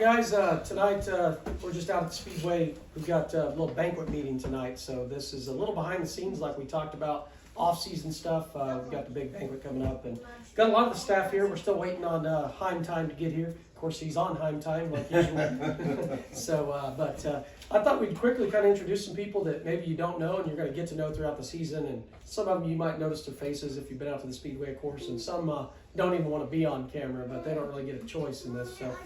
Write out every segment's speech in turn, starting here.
guys, tonight we're just out at the Speedway. We've got a little banquet meeting tonight, so this is a little behind the scenes like we talked about, off-season stuff. We've got the big banquet coming up, and got a lot of the staff here. We're still waiting on Heim time to get here. Of course, he's on Heim time like usual. So, but I thought we'd quickly kind of introduce some people that maybe you don't know and you're going to get to know throughout the season. And some of them you might notice their faces if you've been out to the Speedway, of course, and some don't even want to be on camera, but they don't really get a choice in this. So,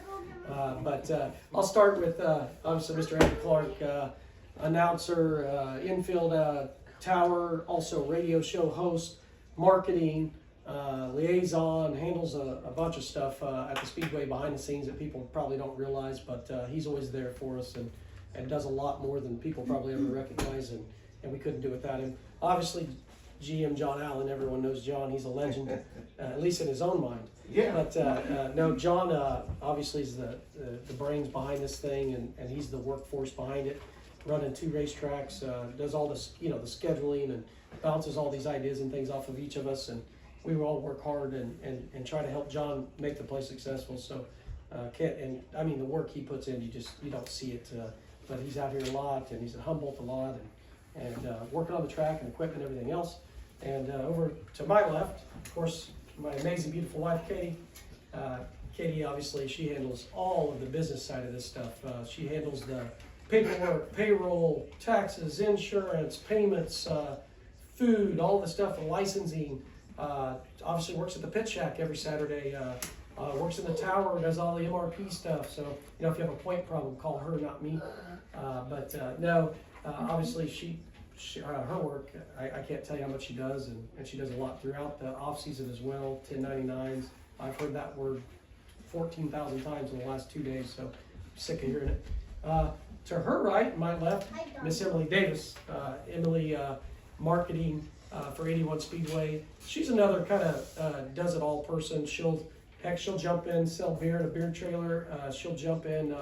I'll start with obviously Mr. Andy Clark, announcer, infield tower, also radio show host, marketing, liaison, handles a bunch of stuff at the Speedway behind the scenes that people probably don't realize, but he's always there for us and does a lot more than people probably ever recognize, and we couldn't do without him. Obviously, GM John Allen, everyone knows John. He's a legend, at least in his own mind. Yeah. But no, John obviously is the brains behind this thing, and he's the workforce behind it. Running 2 racetracks, does all this, the scheduling, and bounces all these ideas and things off of each of us. And we all work hard and try to help John make the place successful. So, the work he puts in, you don't see it. But he's out here a lot, and he's at Humboldt a lot, and working on the track and equipment and everything else. And over to my left, of course, my amazing, beautiful wife, Katie. Katie, obviously, she handles all of the business side of this stuff. She handles the paperwork, payroll, taxes, insurance, payments, food, all the stuff, the licensing. Obviously works at the Pit Shack every Saturday. Works in the tower, does all the MRP stuff. So, if you have a point problem, call her, not me. Obviously her work, I can't tell you how much she does, and she does a lot throughout the off season as well. 1099s. I've heard that word 14,000 times in the last 2 days, so I'm sick of hearing it. To her right, my left, Miss Emily Davis. Emily, marketing for 81 Speedway. She's another kind of does it all person. She'll jump in, sell beer in a beer trailer. She'll jump in,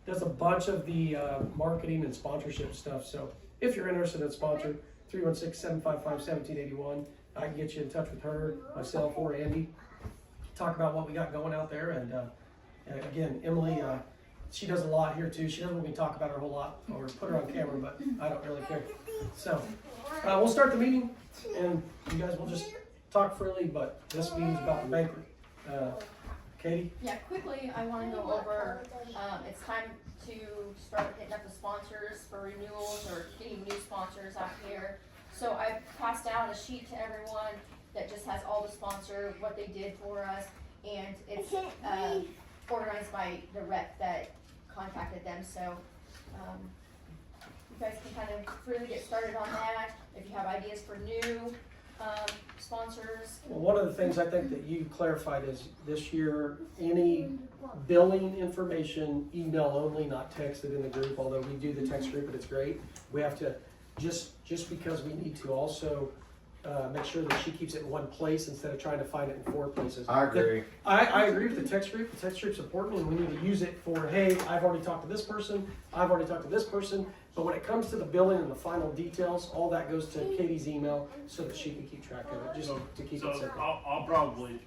does a bunch of the marketing and sponsorship stuff. So if you're interested in a sponsor, 316-755-1781. I can get you in touch with her, myself, or Andy. Talk about what we got going out there. And again, Emily, she does a lot here too. She doesn't let me talk about her a whole lot or put her on camera, but I don't really care. So we'll start the meeting, and you guys will just talk freely, but this meeting's about the banquet. Katie? Yeah, quickly, I want to go over, it's time to start hitting up the sponsors for renewals or getting new sponsors out here. So I passed out a sheet to everyone that just has all the sponsor, what they did for us, and it's organized by the rep that contacted them. So you guys can kind of freely get started on that. If you have ideas for new sponsors. Well, one of the things I think that you clarified is this year, any billing information, email only, not texted in the group, although we do the text group and it's great. We have to, just because we need to also make sure that she keeps it in one place instead of trying to find it in 4 places. I agree. I agree with the text group. The text group's important, and we need to use it for, hey, I've already talked to this person, I've already talked to this person. But when it comes to the billing and the final details, all that goes to Katie's email so that she can keep track of it, just to keep it simple. I'll probably,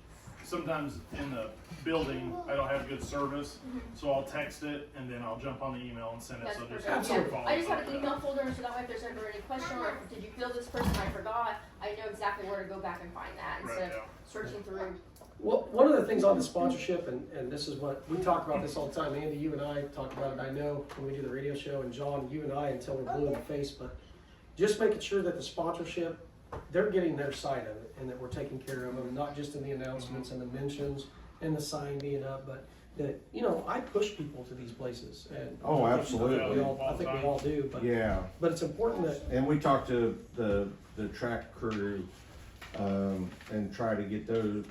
sometimes in the building, I don't have good service, so I'll text it and then I'll jump on the email and send it. That's So there's Absolutely. I just have an email folder, so that way if there's ever any question or if, did you fill this person, I forgot, I know exactly where to go back and find that instead of searching through. Well, one of the things on the sponsorship, and this is what, we talk about this all the time, Andy, you and I talk about it, I know, when we do the radio show, and John, you and I, until we're blue in the face, but just making sure that the sponsorship, they're getting their side of it, and that we're taking care of them, not just in the announcements and the mentions, and the sign being up, but that, I push people to these places. And Oh, absolutely. I think we all do, but, Yeah, but it's important that, and we talked to the track crew and try to get those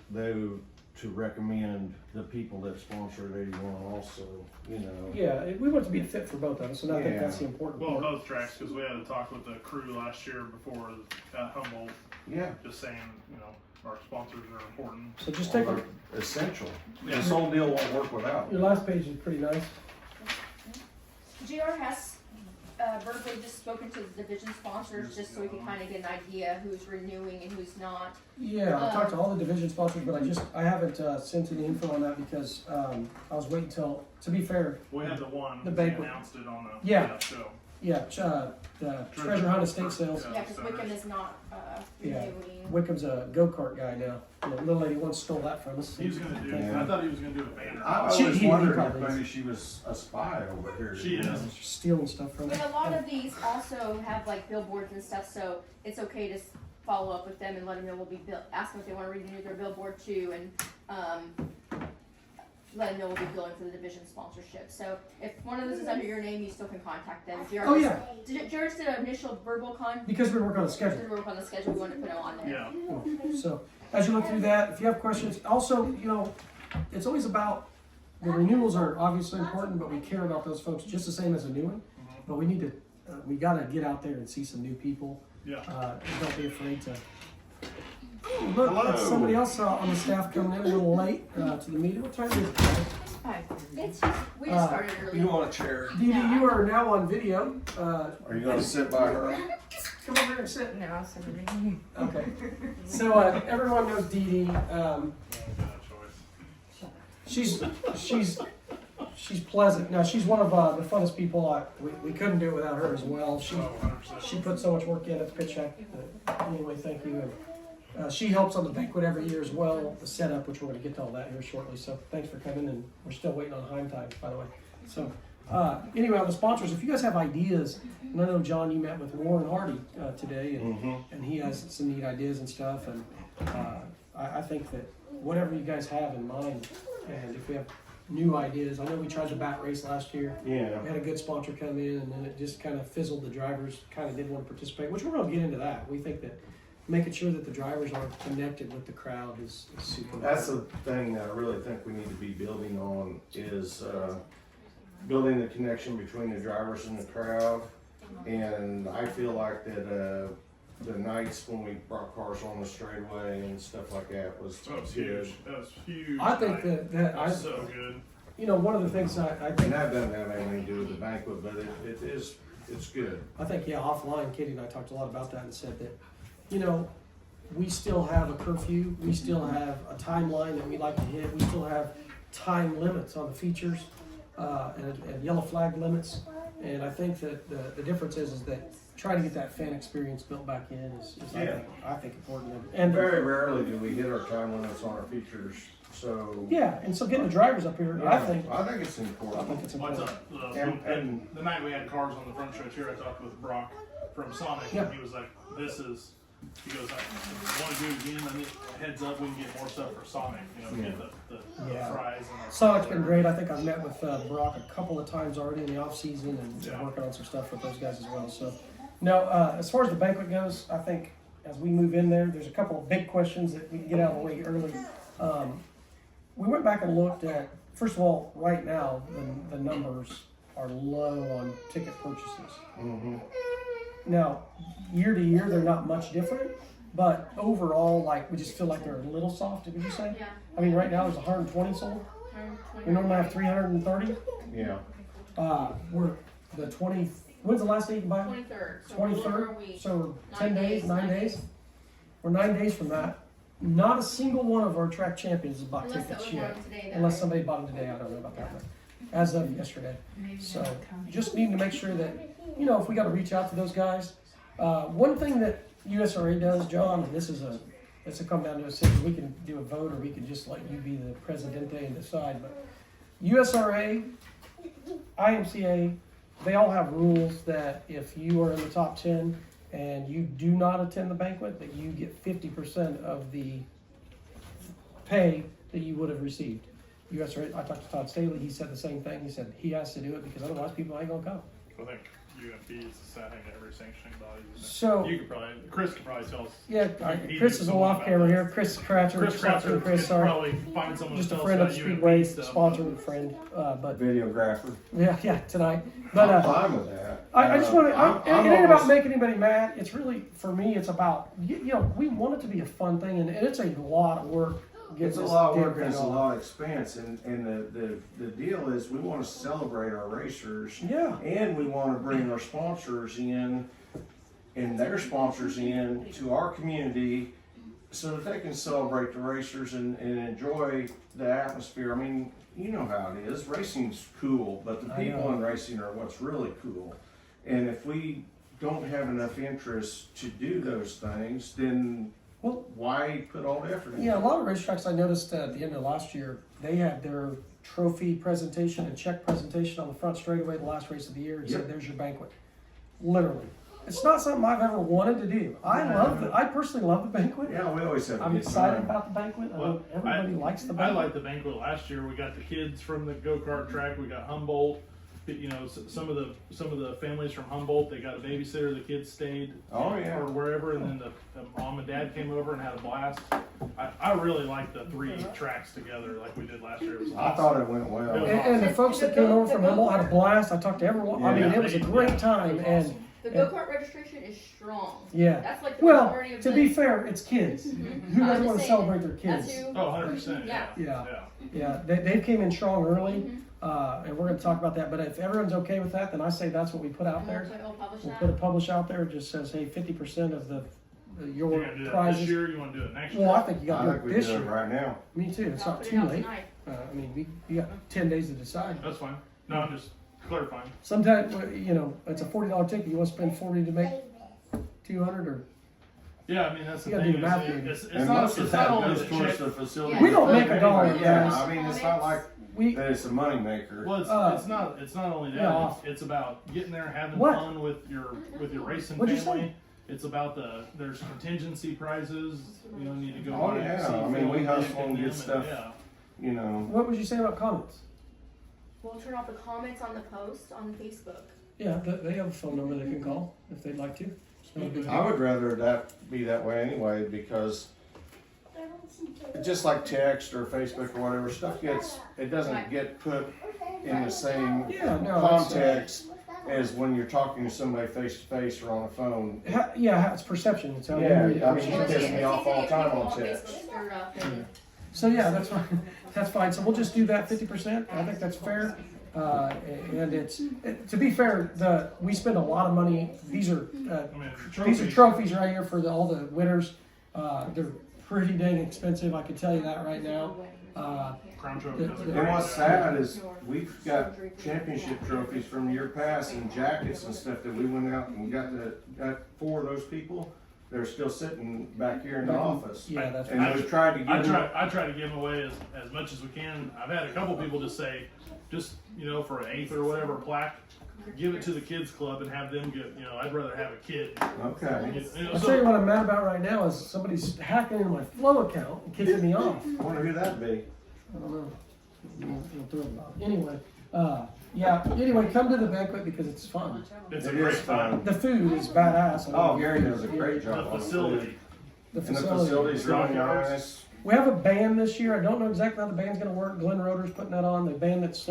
to recommend the people that sponsored 81 also, yeah, we want it to be a fit for both of us, and I think Yeah. that's the important Well, part. both tracks, because we had a talk with the crew last year before Humboldt, Yeah, just saying, our sponsors are important. So just take Well, essential. Yeah. This whole deal won't work without. your last page is pretty nice. GR has verbally just spoken to the division sponsors, just so we can kind of get an idea who's renewing and who's not. Yeah, I talked to all the division sponsors, but I haven't sent any info on that because I was waiting till, to be fair, We had the one, The we banquet. announced it on the Yeah. show. yeah, the Treasure Hunt estate sales. Yeah, because Wickham is not Yeah. renewing. Wickham's a go-kart guy now. The little lady once stole that from us. He was gonna do, Yeah. I thought he was gonna do a banner. I She- always he wondered probably if is. maybe she was a spy over here. She is. Stealing stuff from But us. a lot of these also have like billboards and stuff, so it's okay to follow up with them and let them know we'll be ask them if they want to renew their billboard too, and let them know we'll be billing for the division sponsorship. So if one of those is under your name, you still can contact them. Oh, yeah. Did Jared did an initial verbal Because we work on a schedule. did work on the schedule, we wanted to put it on there. Yeah, So as you look through that, if you have questions, also, it's always about, the renewals are obviously important, but we care about those folks just the same as a new one. But we need to, we gotta get out there and see some new people. yeah. And don't be afraid to. Look, Hello. that's somebody else on the staff coming in a little late to the meeting. What time is it? It's just, we just started early. You want a chair? Dee Dee, you are now on video. Are you gonna sit by her? Come over here and sit. No, I'll send it. Okay. So everyone knows Dee Dee. No choice. She's pleasant. Now she's one of the funnest people. We couldn't do it without her as well. She Oh, 100%. she put so much work in at the pitch check. Anyway, thank you. And she helps on the banquet every year as well. The setup, which we're going to get to all that here shortly. So thanks for coming. And we're still waiting on Heim time, by the way. So anyway, on the sponsors, if you guys have ideas, and I know John, you met with Warren Hardy today, and he has some neat ideas and stuff. And I think that whatever you guys have in mind, and if we have new ideas, I know we tried the bat race last year. Yeah. We had a good sponsor come in, and then it just kind of fizzled. The drivers kind of didn't want to participate, which we're going to get into that. We think that making sure that the drivers are connected with the crowd is super That's important. the thing that I really think we need to be building on is building the connection between the drivers and the crowd. And I feel like that the nights when we brought cars on the straightaway and stuff like that was That was good. huge. That was huge. I think tonight. that That was so good. one of the things I And think, that doesn't have anything to do with the banquet, but it's good. offline, Katie and I talked a lot about that and said that, we still have a curfew, we still have a timeline that we like to hit, we still have time limits on the features, and yellow flag limits. And I think that the difference is that trying to get that fan experience built back in is I think important. And Very rarely do we hit our time limits on our features, so. and so getting the drivers up here, I think it's important. it's What's important. up? And- The night we had cars on the front stretch here, I talked with Brock from Sonic, Yeah. and he was like, he goes, I want to do it again, I need heads up, we can get more stuff for Sonic, get the Yeah. fries and Sonic's been great. I think I've met with Brock a couple of times already in the off season and Yeah. working on some stuff with those guys as well. So, no, as far as the banquet goes, I think as we move in there's a couple of big questions that we can get out of the way early. We went back and looked at, first of all, right now the numbers are low on ticket purchases. Mm-hmm. Now, year to year, they're not much different, but overall, we just feel like they're a little soft. Would you say? Yeah. I mean, right now there's 120 sold. We normally have 330. Yeah. We're the 20. When's the last day you can buy? 23rd. So we're over a 23rd. week. So 10 days, 9 days. We're 9 days from that. Not a single one of our track champions has bought Unless tickets that was yet. one today. Unless somebody bought them today, I don't know about that. But as of yesterday. So just need to make sure that, if we got to reach out to those guys. One thing that USRA does, John, and it's a come down to a decision. We can do a vote or we can just let you be the presidente and decide. But USRA, IMCA, they all have rules that if you are in the top 10 and you do not attend the banquet, that you get 50% of the pay that you would have received. USRA, I talked to Todd Staley, he said the same thing. He said he has to do it because otherwise people ain't gonna come. I think UMP is the setting that every sanctioning body. So, Chris could probably tell us. yeah, He Chris did is some all off about camera that. here. Chris Cratcher, Chris Cratcher Chris, could sorry. probably find someone Just to a tell friend us of about Speedway, UMP stuff. sponsor and friend, but Videographer. yeah, tonight. But I'm fine with that. I just want to. I'm It ain't about almost- making anybody mad. It's really, for me, it's about we want it to be a fun thing, and it's a lot of work get It's a this lot of damn work, and thing it's a off. lot of expense, and the deal is, we wanna celebrate our racers. Yeah. And we wanna bring our sponsors in, and their sponsors in to our community, so that they can celebrate the racers and enjoy the atmosphere. I mean, you know how it is, racing's cool, but the I people know. in racing are what's really cool. And if we don't have enough interest to do those things, then Well, why put all the effort into yeah, a it? lot of racetracks I noticed at the end of last year, they had their trophy presentation and check presentation on the front straightaway, the last race of the year, and said, Yep. "There's your banquet." Literally, it's not something I've ever wanted to do. I personally love the banquet. Yeah, we always have a I'm good excited time. about the banquet. I Well, hope everybody likes the I banquet. liked the banquet last year. We got the kids from the go-kart track. We got Humboldt. You know, some of the families from Humboldt, they got a babysitter. The kids stayed Oh, yeah. or wherever, and then the mom and dad came over and had a blast. I really liked the 3 tracks together like we did last year. It was I awesome. thought it went well. It was And the folks that came over from Humboldt had a blast. I talked to everyone. I mean, Yeah. it was a great time. It was And awesome. The go-kart registration is strong. yeah, That's like the well, majority of to the. be fair, it's kids. Who I'm doesn't just want to saying, celebrate their That's kids? who. Oh, 100%. Yeah. Yeah. Yeah. Yeah, they came in strong early, and we're going to talk about that. But if everyone's okay with that, then I say that's what we put out there. We'll publish We'll that. put a publish out there. It just says, hey, 50% of your You're gonna do that prizes. this year? You want to do it next year? Well, I think you got I to think do we it this do it year. right now. Me too. It's I'll not put it too out late. tonight. I mean, you got 10 days to decide. That's fine. No, I'm just clarifying. Sometimes, it's a $40 ticket. You want to spend 40 to make 200, or Yeah, I mean that's the You gotta thing. do the math, It's, maybe. it's And not. most of It's that not only goes the towards check. the facility. Yeah. We don't make a Anyway, dollar, yeah, guys. I mean, it's not like we. that it's a moneymaker. Well, it's, Uh, it's not. It's not only that. yeah. It's about getting there, having What? fun with your racing What'd you family. say? It's about there's contingency prizes. You know, need to go. Oh, by and yeah. see I mean, Phil we and hustle Dick and get them, stuff. Yeah. You know, What would you say about comments? We'll turn off the comments on the post on Facebook. Yeah, they have a phone number they can call if they'd like to. So it'd be- I would rather that be that way anyway, because just like text or Facebook or whatever, stuff it doesn't get put in the same Yeah, no, it's, context as when you're talking to somebody face to face or on a phone. yeah, it's perception. It's how you Yeah, read it. I mean, Well, it pisses me off all the time on Facebook text. stirred up and So yeah, that's fine. That's fine. So we'll just do that 50%. I think that's fair. And to be fair, we spend a lot of money. These are I mean, trophies right here for all the winners. They're pretty dang expensive. I can tell you that right now. Crown Trophy does a And great what's job. sad is we've got championship trophies from year past and jackets and stuff that we went out and got 4 of those people. They're still sitting back here in the office. Yeah, that's And right. we tried to I get them. try to give them away as much as we can. I've had a couple people just say, for an 8th or whatever plaque, give it to the kids club and have them get. I'd rather have a kid. Okay. I'll tell you what I'm mad about right now is somebody's hacking into my Flow account and kicking me off. I wonder who that'd be. I don't know. You'll throw it about. Anyway, Anyway, come to the banquet because it's fun. It's a It great is fun. time. The food is badass. I mean, Oh, Gary does a great job The on the facility. food. The And the facility. facility's really nice. We have a band this year. I don't know exactly how the band's going to work. Glenn Roeder's putting that on. The band that's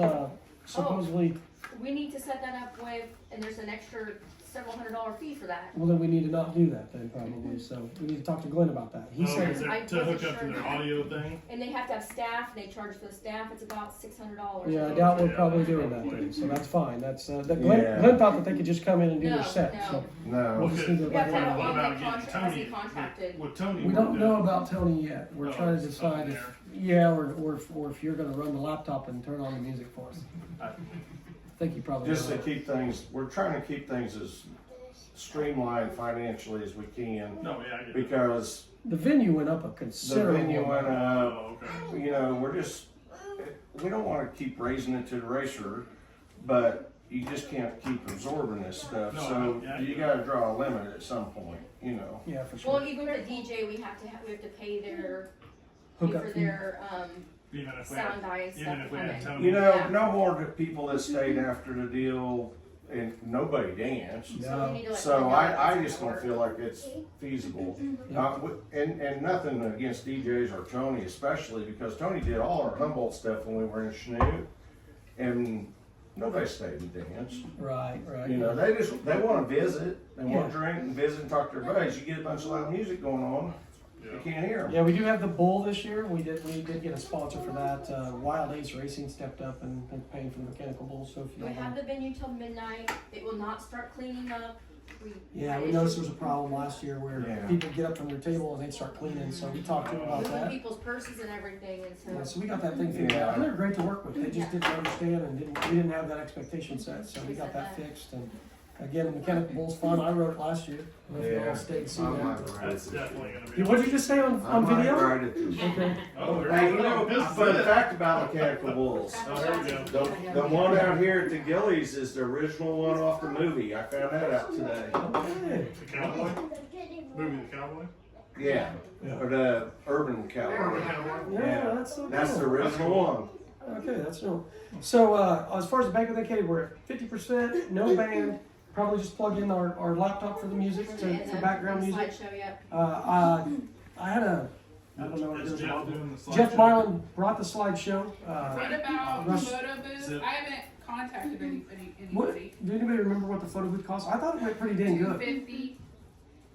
supposedly. we need to set that up with, and there's an extra several $100 fee for that. Well, then we need to not do that then probably. So we need to talk to Glenn about that. He Oh, said. is it I to wasn't hook up to sure. their audio thing? And they have to have staff, and they charge for the staff, it's about $600. Yeah, I doubt we're Yeah, probably that's doing that probably- then. So that's fine. That's that Yeah. Glenn thought that they could just come in and do No, their set. no. So No. we'll just need to We have to have What a about one-man getting contract, has to Tony? be contracted. With Tony, we we're don't good. know about Tony yet. We're Oh, trying to it's decide up if or if you're going to run the laptop and turn on the music for us. I think you probably Just to will. keep things, we're trying to keep things as streamlined financially as we can, No, yeah, I get it. because The venue went up a the considerable. venue went up. Oh, okay. You know, we don't want to keep raising it to the racer, but you just can't keep absorbing this stuff. No, So yeah, you got to draw a limit at some point. You know. Yeah, for sure. Well, even with the DJ, we have to pay their, Hookup for fee. their, Even if we sound had, guy and stuff even to if we come had in. Tony. You know, Yeah. no more the people that stayed after the deal, and nobody danced. So we need to let So them know I that's just gonna don't work. feel like it's feasible. Yeah. And nothing against DJs or Tony especially, because Tony did all our Humboldt stuff when we were in Chanute, and nobody stayed and danced. Right. You know, they want to visit, they want Yeah. to drink and visit and talk to their buddies. You get a bunch of loud music going on, You can't hear them. Yeah, we do have the bull this year. We did get a sponsor for that. Wild Ace Racing stepped up and paying for the mechanical bull. So if you We don't have know. the venue till midnight. It will not start cleaning up. Yeah, we noticed there was a problem last year where Yeah. people get up from their table and they start cleaning. So we talked to them about Moving that. people's purses and everything, and so. Yeah, so we got that thing figured out. And they're great to work with. They just didn't understand and we didn't have that expectation set. So we got that fixed. And again, the mechanical bull's fun. I wrote it last year. I don't know if you all stayed to see I that. might ride That's it. definitely gonna be. What did you just say on I might video? ride it this year. Okay. Oh, there Hey, you you know, go. fun fact about mechanical bulls. Oh, there we go. The one out here at the Gillies is the original one off the movie. I found that out today. Okay. The cowboy? Movie The Cowboy? Yeah, or the Urban Cowboy. Urban Cowboy? Yeah, that's so That's the cool. original one. Okay, that's no. So as far as the banquet indicated, we're at 50%, no band. Probably just plug in our laptop for the music for background music. Slideshow, yep. I had a, I don't know what it Is is. Jeff doing the slideshow? Jeff Mylan brought the slideshow. What about the Rush- photo booth? I haven't contacted anybody. What, do anybody remember what the photo booth cost? I thought it went pretty dang good. $250.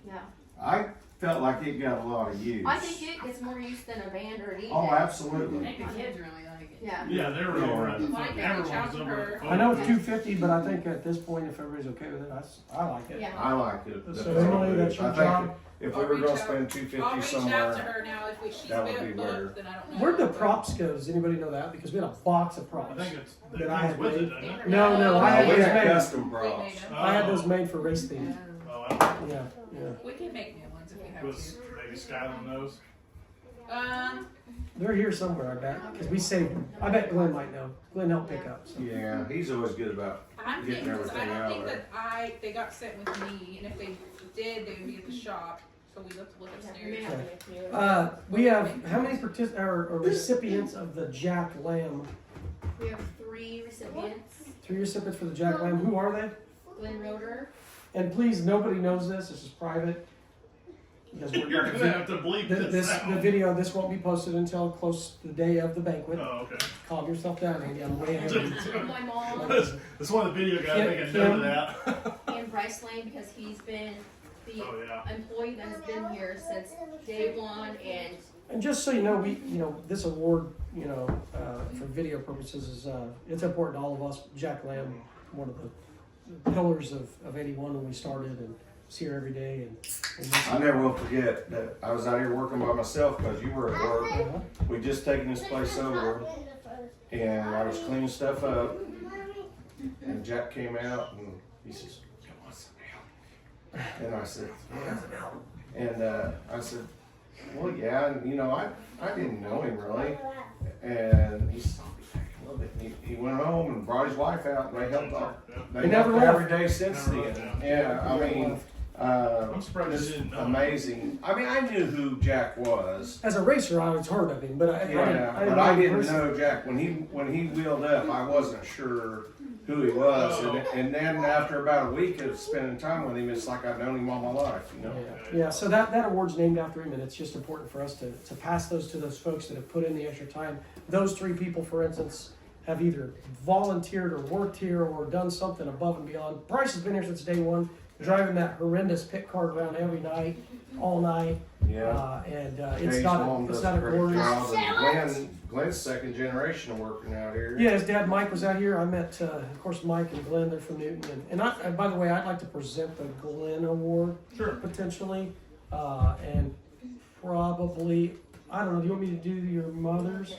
Yeah. I felt like it got a lot of use. I think it gets more use than a band or a DJ. Oh, absolutely. I think the kids really like it. Yeah. Yeah, they were over at the Why photo. can't we Everyone's shout over to at the her? photo. I know it's 250, but I think at this point, if everybody's okay with it, I like it. Yeah. I like it. So Emily, that's your I think job. if we I'll were reach gonna out. spend I'll $250 reach out to somewhere, her now if she's that would be been better. booked, then I don't know. Where'd the props go? Does anybody know that? Because we had a box of I props. think it's, That that I comes had with it, made. doesn't it? No, I had we those had made. custom We props. made them. I had those made for race themes. Oh, wow. Yeah, yeah. We can make new ones if we have Was to. maybe Skyline knows? They're here somewhere, I bet, because we saved them. I bet Glenn might know. Glenn helped pick up. So. Yeah, he's always good about I'm getting thinking, 'cause I everything don't out think there. that they got sent with me, and if they did, they would be at the shop. So we have to look We may upstairs. have to make two. We have how many or recipients of the Jack Lamb? We have 3 recipients. 3 recipients for the Jack Lamb. Who are they? Glenn Roeder. And please, nobody knows this. This is private. Because You're gonna have to bleep this the out. video. This won't be posted until close to the day of the banquet. Oh, okay. Calm yourself down, Andy. I'm way ahead of you. And my mom That's one of the video guys making a note of that. and Bryce Lane, because he's been the Oh, yeah. employee that has been here since day one, and And just so you know, this award, for video purposes is, it's important to all of us. Jack Lamb, one of the pillars of 81 when we started, and was here every day. I never will forget that I was out here working by myself because you were at work. Uh-huh. We just taken this place over and I was cleaning stuff up and Jack came out and he says, "Come on, some help." And I said, "Yeah." And I said, "Well, yeah." And I didn't know him really. And he said, "I'll be back in a little bit." He went home and brought his wife out and they helped out. They They never helped left. every day since Never then. left, Yeah, I mean, I'm surprised you just didn't know. amazing. I mean, I knew who Jack was. As a racer, I always heard of him, but I But I him didn't personally. know Jack when he wheeled up. I wasn't sure who he was, and then after about a week of spending time with him, it's like I've known him all my life. Yeah. So that award's named after him, and it's just important for us to pass those to those folks that have put in the extra time. Those 3 people, for instance, have either volunteered or worked here or done something above and beyond. Bryce has been here since day one, driving that horrendous pit cart around every night, all night. Yeah. It's Jay's not mom it's does not a great glorious. job, and Glenn's second generation of working out here. Yeah, his dad Mike was out here. I met, of course, Mike and Glenn. They're from Newton, and by the way, I'd like to present the Glenn Award Sure. potentially, and probably I don't know. Do you want me to do your mother's?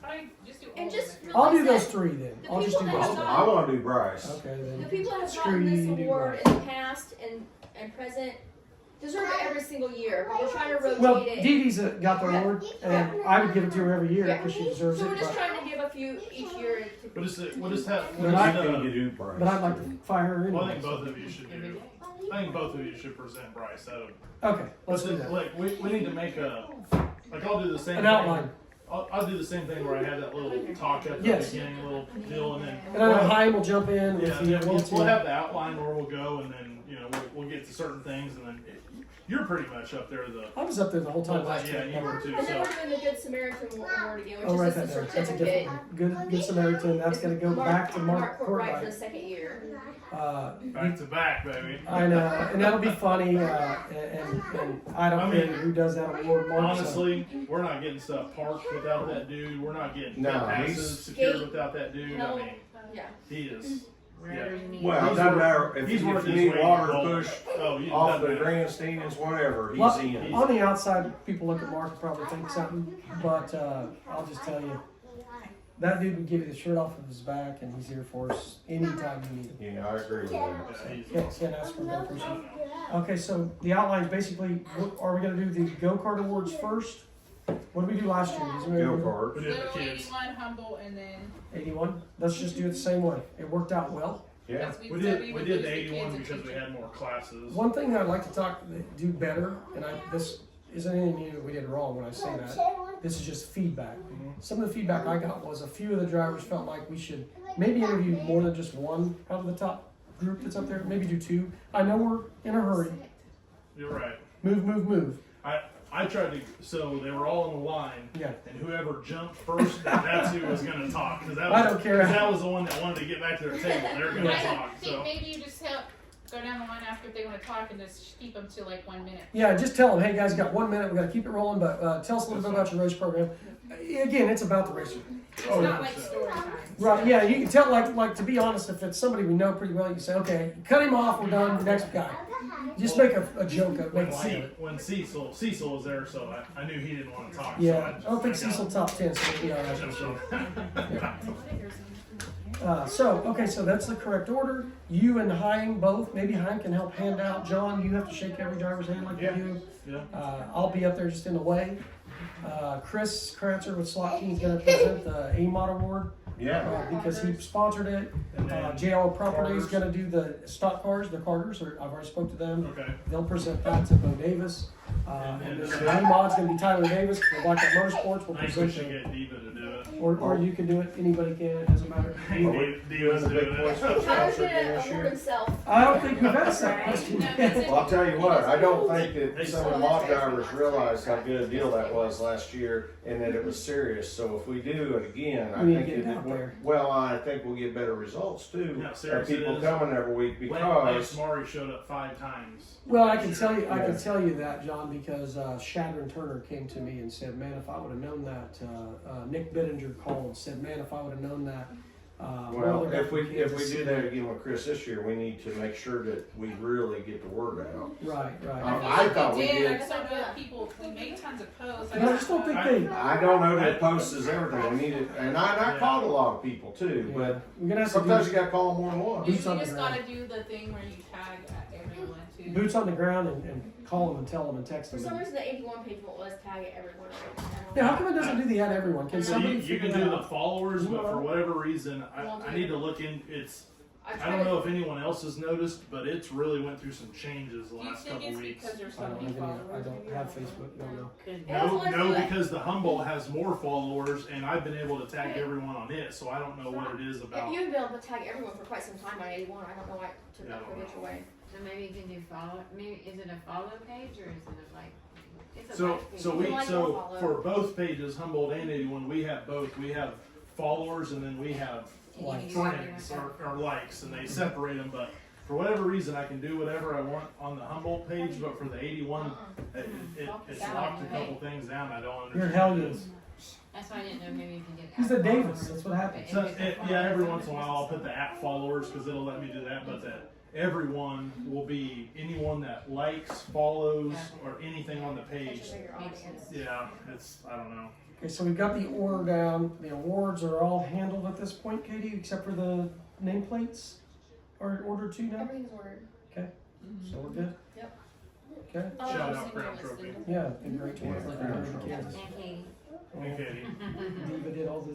I just do all And of just it. I'll do realize those that 3 then. the I'll just do people that those. have I want to do Bryce. Okay the then. people that have Screw gotten you, this you do award right. in the past and present deserve it every single year. But we're trying to rotate Well, it. Dee Dee's got the award, and I would give it to her every year Yeah. because she deserves So it. we're just But, trying to give a few each year. What is it? What is that? What But is I think you the, do Bryce. but I'd like to fire her well, I anyway. think both of you should do. I think both of you should present Bryce. That would, Okay, let's do that. Like we need to make I'll do the same An thing. outline. I'll do the same thing where I had that little talk at the Yes. beginning, a little deal, and then And I know Chaim will jump in yeah, if you and need we'll to. have the outline where we'll go, and then we'll get to certain things, and then you're pretty much up there. I was up there the whole time last Yeah, year. you were too. And then So we're doing the Good Samaritan Award again, which Oh, write is that just a down. That's a certificate. different one. Good Samaritan. That's going to go back to Mark Courtwright for Courtwright. the second year. Back to back, baby. I know, and that'll be funny, and I don't care who does that award march. Honestly, we're not getting stuff parked without that dude. We're not getting No, passes he's- secured without that dude. I mean, Yeah. he is. Yeah. Well, it He's doesn't worth- matter if he's you worth his need weight in water gold. push Oh, you off doesn't the matter. grandstands, whatever, he's Well, in. on the outside, people look at Mark and probably think something, but I'll just tell you, that dude would give you the shirt off of his back, and he's here for us anytime you need him. Yeah, I agree with that. Yeah, he's- Can't ask for a better person. Okay, so the outline's basically, are we gonna do the go-kart awards first? What did we do last year? Does anybody Go remember? kart. We did the Little kids. 81, Humble, and then 81? Let's just do it the same way. It worked out well. Yeah. We said did would the lose kids 81 and because we teach had more classes. One thing that I'd like to do better, and this isn't anything that we did wrong when I say that. This is just feedback. Some of the feedback I got was a few of the drivers felt like we should maybe interview more than just one out of the top group that's up there. Maybe do two. I know we're in a hurry. You're right. Move. I tried to, so they were all in the line, Yeah. and whoever jumped first, that's who was going to talk. Because that, I don't care. 'cause that was the one that wanted to get back to their table. They're going to I talk. think So maybe you just go down the line after if they want to talk and just keep them to like 1 minute. Yeah, just tell them, hey guys, got 1 minute. We got to keep it rolling. But tell us a little bit about your race program. Again, it's about the race. It's Oh, not like 100%. story time. Right? Yeah, you can tell. Like to be honest, if it's somebody we know pretty well, you can say, okay, cut him off. We're done. Next guy. Just make a joke of make a light of it. when Cecil was there, so I knew he didn't want to talk. Yeah, so I don't think Cecil top 10, so we'll be all right. So that's the correct order. You and Hein both. Maybe Hein can help hand out. John, you have to shake every driver's hand like Yeah. you do. Yeah. I'll be up there just in the way. Chris Kratzer with Slot King is going to present the AMOD award Yeah. because he sponsored it. And then, JL Property is Carters. going to do the stock cars, the Carters. I've already spoke to them. okay. They'll present that to Bo Davis. And then the AMOD's going to be Tyler Davis. The Black Hat Motorsports will I think we present should the get Diva to do it. or you can do it. Anybody can. It doesn't matter. Diva's the big doing points. it. Tyler's gonna award himself. I don't think we've asked that question. No, that's it. Well, I'll tell you what, I don't think that some of the mob drivers realized how good a deal that was last year and that it was serious. So if we do it again, I We need to think get it that out there. well, I think we'll get better results too. Yeah, Of seriously, people it is. coming every week Lance because Murray showed up 5 times. Well, I can tell you, Yeah. that, John, because Shadron Turner came to me and said, "Man, if I would have known that." Nick Bittinger called and said, "Man, if I would have known that." well, if we do that again with Chris this year, we need to make sure that we really get the word out. Right. I thought we I did. just don't know if people, we made tons of posts. And I just don't think they. I don't know that post is everything. We need it, and I called a lot of people too, but We're gonna have to sometimes do you got to call them more than once. You Boots on the just ground. gotta do the thing where you tag everyone too. boots on the ground and call them and tell them and text For them. some reason, the 81 page won't let us tag it everyone. Yeah, how come it doesn't do the add everyone? Can So somebody you figure can that do the out? followers, but for whatever reason, Won't I do need it. to look in. I tried don't know if anyone else has noticed, but it's really went through some changes the Do you last think couple it's weeks. because there's I so don't many have any. I followers? don't have Facebook. Don't know. No, because the Humboldt has more followers, and I've been able to tag everyone on it, so I don't know what it is If about. you've been able to tag everyone for quite some time on 81, I don't know why I took that privilege away. So maybe you can do follow, maybe, is it a follow page or is it a like, it's a So, like page? so You like to so follow. for both pages, Humboldt and 81, we have both. We have followers, and then we have And you can do friends whatever. or likes, and they separate them. But for whatever reason, I can do whatever I want on the Humboldt page, but for the 81, it's locked a couple things down. I don't You're understand. Hellions. That's why I didn't know maybe you can get. He's the at Davis, followers. that's what happens. So, yeah, every once in a while I'll put the at followers because it'll let me do that, but that everyone will be anyone that likes, follows, or anything on the Such page. a bigger Makes audience. sense. Yeah, I don't know. Okay, so we've got the order down. The awards are all handled at this point, Katie, except for the nameplates are ordered too now. Everything's ordered. So we're good. Yep. Okay. Shout out Crown Trophy. Yeah, been great to work with Kansas. And Katie. And Katie. Diva did all the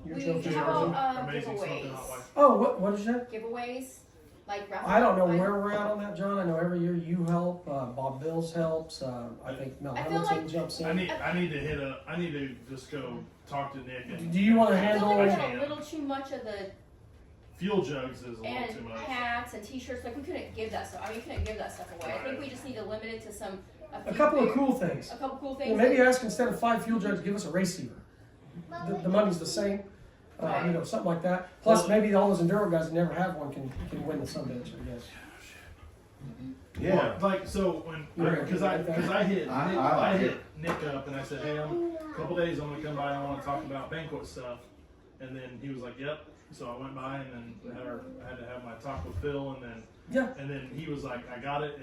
your We trophies. have Amazing smoking giveaways. hot wife. Oh, what is that? Giveaways, like raffle. I don't know where we're at on that, John. I know every year you help. Bob Bills helps. I think Mel I feel Hamilton like- jumps in. I need to just go talk to Nick and Do you want to I feel handle? like we I had can. a little too much of the fuel jugs is a little too and much. hats and T-shirts. Like we couldn't give that stuff. I mean, we couldn't give that stuff away. I think we just need to limit it to some. A few couple of big- cool things. A couple cool things. Well, maybe like- ask instead of 5 fuel jugs, give us a race receiver. The money's the same. you know, something like that. Plus, maybe all those enduro guys that never have one can win the Sundance, I guess. Yeah. Well, like, so when, Right. cause I hit, I like hit Nick up and I said, hey, a couple days I'm gonna come by and I wanna talk about banquet stuff. And then he was like, yep. So I went by and then I had to have my talk with Phil and then he was like, I got it.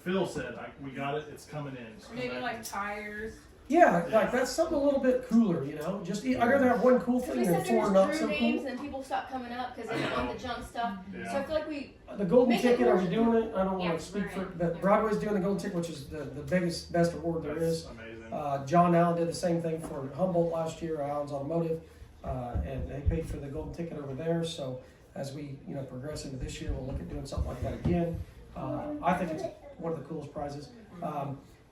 Phil said, we got it. It's coming in. So Maybe that- like tires. Yeah, like that's something a little bit cooler, you know. Just I'd rather have one cool Cause thing we than said there four was not Drew so names cool. and people stopped coming up cause they didn't want the junk stuff. Yeah. So I feel like we, The golden Make it ticket, are more- we doing it? I don't want Yeah, to speak for, right. but Broadway's doing the golden ticket, which is the biggest, best award there That's is. amazing. John Allen did the same thing for Humboldt last year, Allen's Automotive, and they paid for the golden ticket over there. So as we, you know, progress into this year, we'll look at doing something like that again. I think it's one of the coolest prizes.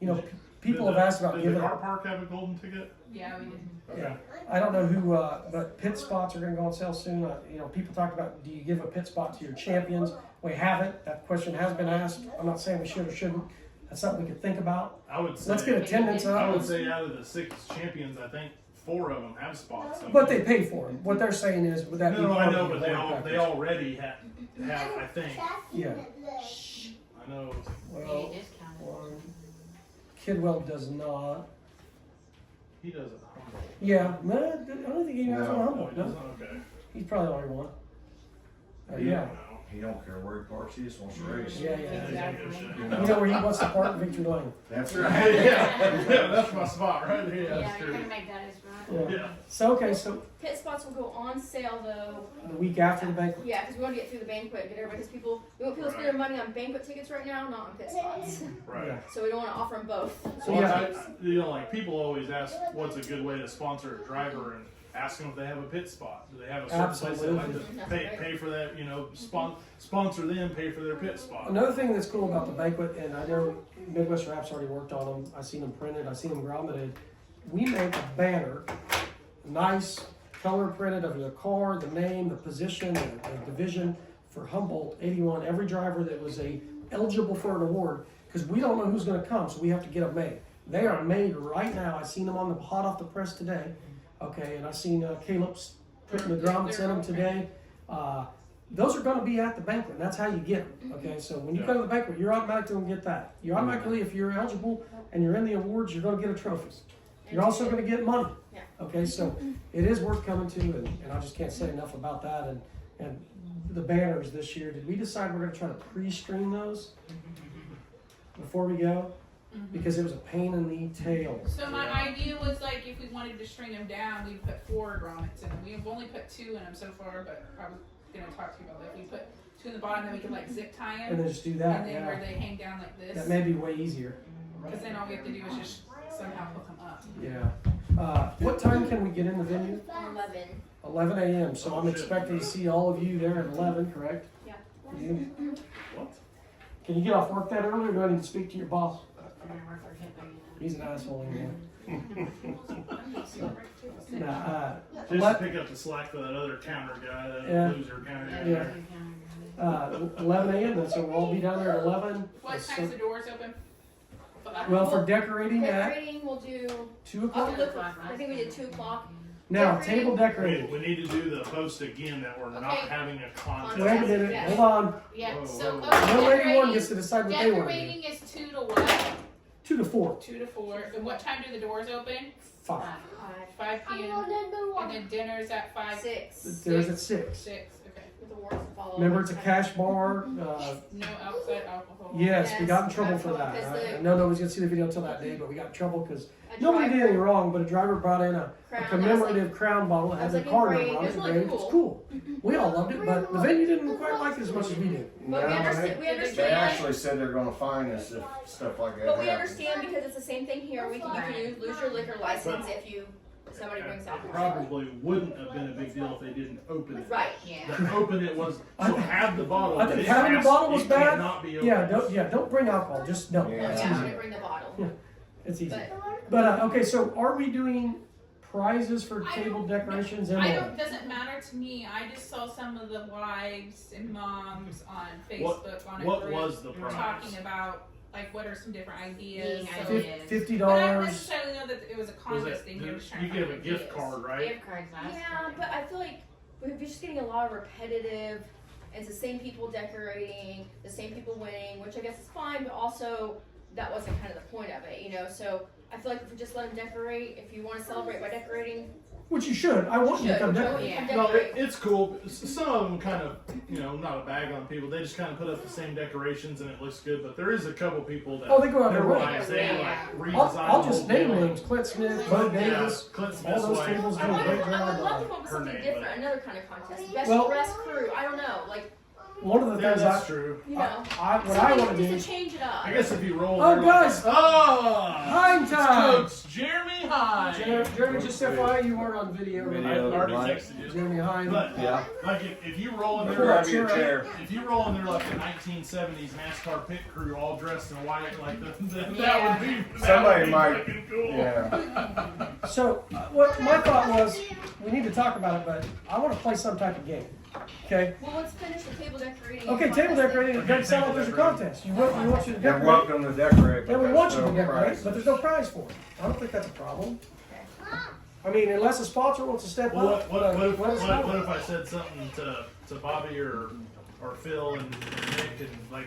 You know, people have asked about Did giving. the car park have a golden ticket? Yeah, we did. Yeah, I don't know who, but pit spots are gonna go on sale soon. You know, people talk about, do you give a pit spot to your champions? We haven't. That question has been asked. I'm not saying we should or shouldn't. That's something we could think about. I would say. Let's get attendance I would up. say out of the 6 champions, I think 4 of them have spots. But they pay for them. What they're saying is, would that be? No, I part know, of the but they award package? already have, I think. Yeah. I know. Well, Maybe discounted. Kidwell does not. He doesn't humble. Yeah, no, I don't think he has No. one No, Humboldt. he No, doesn't. Okay. he's probably the only one. Yeah. Yeah. He don't care where he parks, he just wants to race. Yeah, Yeah, yeah. he You knows. know where he wants to park in Victory Lane. That's Yeah, right. yeah, that's my spot right there. Yeah, That's you're true. gonna make that his spot. Yeah. Yeah. So okay, so pit spots will go on sale though. the week after the banquet. Yeah, cause we wanna get through the banquet, get everybody, cause we want people to spend their money on banquet tickets right now, not on pit spots. Right. Yeah. So we don't wanna offer them both. So Well, yeah. you know, like people always ask, what's a good way to sponsor a driver, and ask them if they have a pit spot. Do they have a certain place they like to Absolutely. pay for that? You know, sponsor them, pay for their pit spot. Another thing that's cool about the banquet, and I know Midwest Rap's already worked on them. I seen them printed. I seen them grommeted. We make a banner, nice color printed of the car, the name, the position, the division for Humboldt 81. Every driver that was eligible for an award, because we don't know who's going to come, so we have to get them made. They are made right now. I seen them on the hot off the press today. Okay, and I seen Caleb's putting the grommets in them today. Those are going to be at the banquet, and that's how you get them. Okay, so when you go to the banquet, you're automatically going to get that. You automatically, if you're eligible and you're in the awards, you're going to get a trophy. You're also going to get money. Yeah. Okay, so it is worth coming to, and I just can't say enough about that. And the banners this year, did we decide we're going to try to pre-stream those before we go? Because it was a pain in the tail. So my idea was like if we wanted to string them down, we'd put 4 grommets in them. We've only put 2 in them so far, but I was gonna talk to you about that. If we put 2 in the bottom, then we could like zip tie And them, then just do that, and then where yeah. they hang down like this. That may be way easier. Because then all we have to do is just somehow hook them up. Yeah. What time can we get in the venue? 11. 11 a.m. So I'm expecting to see all of you there at 11, correct? Yeah. You? What? Can you get off work that early, or do I need to speak to your boss? I'm gonna work for Hitler, you know. He's an asshole anyway. Just Let- pick up the slack for that other counter guy, that Yeah. loser counter guy. Yeah. 11 a.m. then, so we'll all be down there at 11. What time's the doors open? Well, for decorating at Decorating, we'll do, 2 I'll o'clock. look, I think we did 2 o'clock. Now, decorating. table decorating. We need to do the post again that we're not Okay. having a contest. Wait a minute, Yeah. hold on. Yeah, Whoa, so, whoa, okay, No lady one decorating, gets to decide what they want to do. decorating is 2 to what? 2 to 4. 2 to 4. And what time do the doors open? 5. 5 p.m. And then dinner's at 5. 6. There's at 6. 6. Okay. With awards to follow. Remember, it's a cash bar. No outside alcohol. Yes, we got in Yes, trouble for that. because I the- know nobody's gonna see the video until that day, but we got in trouble because A nobody did driver- anything wrong, but a driver brought in a Crown, commemorative crown bottle that that had was the like car engraved. number on It it. was really Engraved. It's cool. cool. We all loved it, but the venue didn't quite like it as much as we did. But we No, understand, we They understand, actually said they're gonna fine us if stuff like that but we happens. understand because it's the same thing here. You can lose your liquor license if somebody brings It alcohol. probably wouldn't have been a big deal if they didn't open it. Right. Yeah. The open it was, so have the bottle. I but think it having the has- bottle was it bad. cannot be open. Don't bring alcohol. Just no. Yeah. It's Yeah, I'm easy. gonna bring the bottle. It's easy. But But okay, so are we doing prizes for table decorations? Doesn't matter to me. I just saw some of the wives and moms on Facebook on a What group was the prize? talking about like what are some different ideas. Being So, ideas. $50. but I don't necessarily know that it was a Was contest it, thing. He was trying you to gave find a gift ideas. card, right? Gift cards last Yeah, time. but I feel like we're just getting a lot of repetitive. It's the same people decorating, the same people winning, which I guess is fine, but also that wasn't kind of the point of it, you know? So I feel like if we just let them decorate, if you want to celebrate by decorating, Which you should. I want you to come Joey, decorate. come Yeah. No, decorate. it's cool. Some of them kind of, not a bag on people. They just kind of put up the same decorations and it looks good. But there is a couple people that Oh, they go out their they're way. wise. They Yeah. redesign. I'll the just whole name deal. names. Clint Smith, Clint Davis, Clint all Smith's those wife. tables do I a would, great I would job. love to come up with her something name, different, but- another kind of contest. Best Well- dressed crew, I don't know, like, One of the Yeah, things that's true. you know. what I something want to do. just to change it up. I guess if you roll. Oh, there guys! Like, oh! Hime time! Coach Jeremy Hine. Jeremy, just FYI, you weren't on video. I already Right. texted you. Jeremy Hine. But Yeah. like if you roll in there, Grab your chair. if you roll in there like the 1970s NASCAR pit crew, all dressed in white, like that Yeah. would be Somebody be might- fucking cool. Yeah. So, what my thought was, we need to talk about it, but I want to play some type of game. Okay? Well, let's finish the table decorating. Okay, and table contest decorating, it Okay, doesn't sound like table there's a decorating. contest. We want you to You're decorate. welcome to decorate. but And we there's want you to no decorate, prize. but there's no prize for it. I don't think that's a problem. I mean, unless a sponsor wants to step Well, up. what let us know. if I said something to Bobby or Phil and Nick and like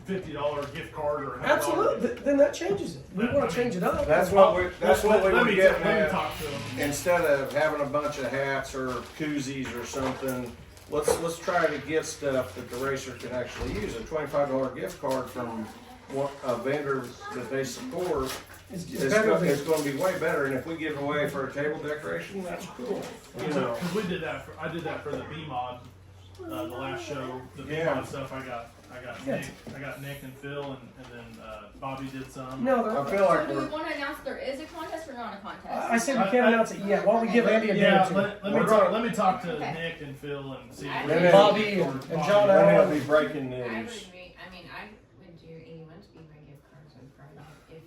$50 gift card or $100 Absolutely, then that changes it. We want to change it up. That's what we Let were me getting let me at. talk to them. Instead of having a bunch of hats or koozies or something, let's try to get stuff that the racer can actually use. A $25 gift card from a vendor that they support It's is better than. going to be way better. And if we give away for a table decoration, that's cool. You know. Because we did that. I did that for the B mod, the last show. The B Yeah. mod stuff. I got Nick and Phil, and then Bobby did some. No, I feel like So do we we're want to announce there is a contest or not a contest? I said we can't announce it yet. Why don't we give Andy a day or Yeah, two? let me talk to Okay. Nick and Phil and see. I if would- we- Bobby and John then Allen. it'll be breaking I would news. agree. I mean, I would do anyone's be my gift cards on Friday.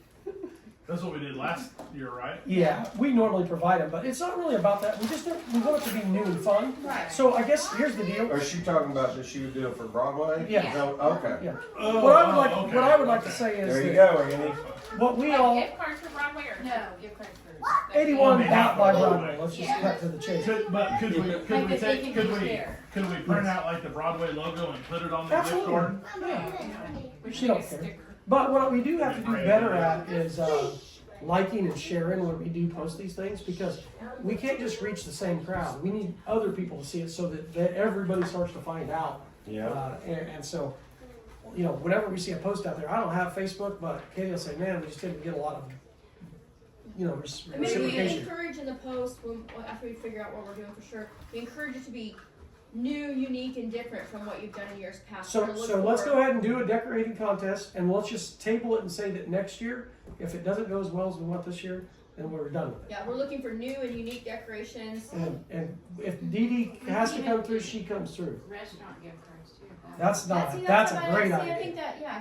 That's what we did last year, right? Yeah, we normally provide them, but it's not really about that. We just we want it to be new and fun. Right. So I guess here's the deal. Is she talking about that she would do it for Broadway? Yeah. No, okay. Yeah. Oh, What I would like, okay. what I would like to say is There you that go, Annie. what we Like all gift cards for Broadway or No. Gift cards for 81 Oh, bought by yeah. Broadway. Let's just Yeah. cut to the chase. Could we Like take the thinking could was we there. could we print out like the Broadway logo and put it on the gift Absolutely. card? Yeah. we She should don't make a care. sticker. But what we do have to do better at is liking and sharing when we do post these things, because we can't just reach the same crowd. We need other people to see it so that everybody starts to find out. Yeah. And so, whenever we see a post out there, I don't have Facebook, but Katie will say, man, we just didn't get a lot of, And maybe we reciprocation. encourage in the post, after we figure out what we're doing for sure, we encourage it to be new, unique, and different from what you've done in years past. We're So, gonna look so let's for- go ahead and do a decorating contest, and let's just table it and say that next year, if it doesn't go as well as we want this year, then we're done with it. Yeah, we're looking for new and unique decorations. And if Dee Dee has to come through, she comes through. Restaurant gift cards too. That's See, a what great I idea.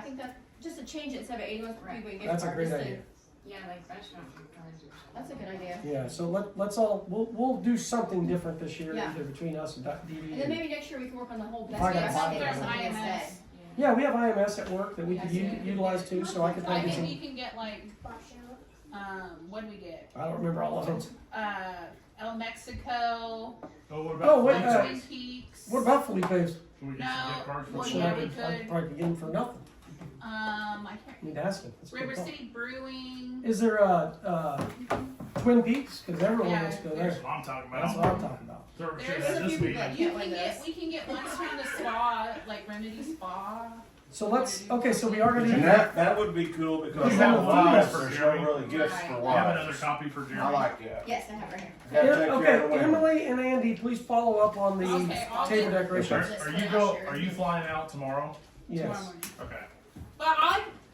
think that, just to change it instead of 81 for people and gift That's a card, great just to- idea. Yeah, like restaurant gift cards or something. That's a good idea. Yeah, so let's all, we'll do something different this year, Yeah. either between us and Dee Dee. And then maybe next year we can work on the whole best I gotta guess buy thing or that. something instead. IMS. Yeah, we have IMS at work that we could Yes. utilize too, so I could I probably think get we can get like, what do we get? some, I don't remember all of them. El Mexico, Oh, what about Oh, wait, Twin Peaks. What about Felipe's? Can we get some No, gift cards for well, Sure, sure? yeah, I we could, I'd could. probably get him for nothing. I can't. Need to ask him. That's a good River call. City Brewing. Is there Twin Peaks? Because everyone Yeah, wants to go That's there. what I'm talking That's about. what I'm talking about. So we should There's have a this few meeting. people that- We can get ones from the spa, like Remedy Spa. So okay, so we are gonna And do that would be cool because You that have a wives, food there's for no really gifts for Right. You have another wives. copy for Jeremy? I like that. Yes, I have right here. Gotta take care of the Okay, women. Emily and Andy, please follow up on the Okay, I'll table do- Are, decorations. are you flying out tomorrow? Yes. Tomorrow morning. Okay. But